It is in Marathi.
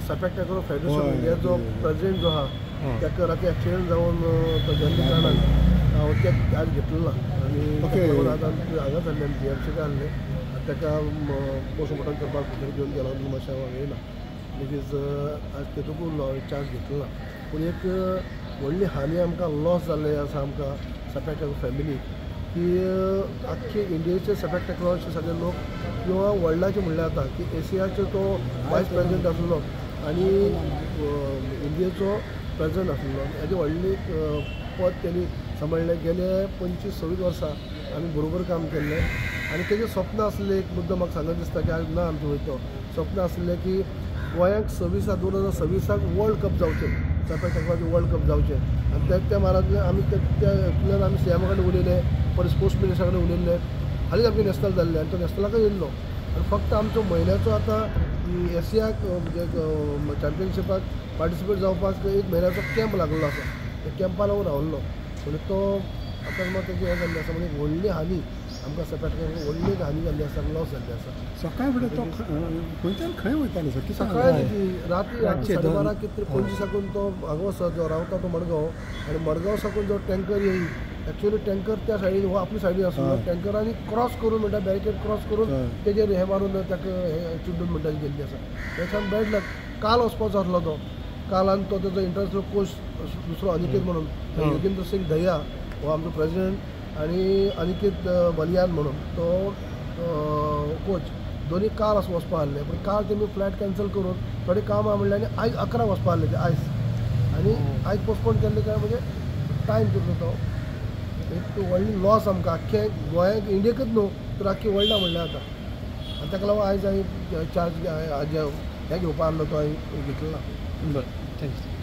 सफॅक्ट टॅक्रो फेडरेशन इंडियाचो प्रेसिडेंट जो आहा ताका राती एक्सिडेंट जावन तो जाल्ल्या कारणान हांव ते आज घेतलो ना आनी आतां हांगा जाल्ले GMC हाडले ताका पोस्टमॉर्टम करपाक भितर घेवन गेलो मातशें हांव येयना बिकॉज आज तेतूंक चार्ज घेतलो ना पूण एक व्हडली हानी आमकां लॉस जाल्ले आसा आमकां सफॅक्ट टॅक्रो फॅमिलीक की आख्खे इंडियेचे सफॅक्ट टॅक्रोचे सगळे लोक किंवा वर्ल्डाचे म्हणल्यार जाता की एशियाचो तो वायस प्रेसिडेंट आसलो आनी इंडियेचो प्रेसिडेंट आसलो हेजे व्हडली पद त्यांनी सांबाळलें गेले 25-26 वर्सां आमी बरोबर काम केल्लें आनी तेजें स्वप्न आसलें एक मुद्दो म्हाका सांगत दिसता की आज ना आमचो वयतो स्वप्न आसलें की गोंयांक 2026 वर्ल्ड कप जावचें सफॅक्ट टॅक्रोचें वर्ल्ड कप जावचें आनी त्या महाराज आमी त्यातल्यान आमी सीएमा कडेन उलयले परत स्पोर्ट्स मिनिस्टरा कडेन उलयल्ले हालींच आमचें नॅशनल जाल्लें आनी तो नॅशनलाकय येयल्लो आनी फक्त आमचो म्हयन्याचो आतां एशियाक म्हणजे चॅम्पियनशिपाक पार्टिसिपेट जावपाक 1 म्हयन्याचो कॅम्प लागलो आसा त्या कॅम्पान हांव रावल्लो म्हणजे तो आतां मात तेजी हें जाल्लें आसा म्हणजे व्हडली हानी आमकां सफॅक्ट टॅक्रो व्हडली हानी जाल्ली आसा लॉस जाल्ली आसा सकाळी फुडें तो खंयच्यान खंय वयतालो सर सकाळी राती 12:30 कितें पणजी साकून तो हांगा वचत जो रावता तो मडगांव आनी मडगांव साकून जो टँकर येयी एक्चुअली टँकर त्या सायडीन हो आपल्या सायडीन आसलो टँकरांनी क्रॉस करून म्हणटा बॅरिकेड क्रॉस करून तेजेर हे मारून ताका हे चिड्डून म्हणटा गेल्ली आसा त्याच्यान बॅड लक काल वचपाचो आसलो तो काल आनी तो तेजो इंटरनॅशनल कोच दुसरो अनिकेत म्हणून योगेंद्र सिंग दहिया हो आमचो प्रेसिडेंट आनी अनिकेत बलियान म्हणून तो कोच दोनी काल वचपा आहले पूण काल तेमी फ्लायट कॅन्सल करून थोडे काम आहा म्हणलें आनी आयज 11 वचपा आहले ते आयज आनी आयज पोस्टपोन केल्ले काय म्हणजे टायम दिलो तो एक व्हडली लॉस आमकां आख्खे गोंयांक इंडियेकूच न्हू तर आख्खी वर्ल्डा म्हणल्यार जाता आनी ताका लागून आयज हांवें चार्ज हे घेवपा आहलो तो हांवें घेतलो ना बरें थँक्यू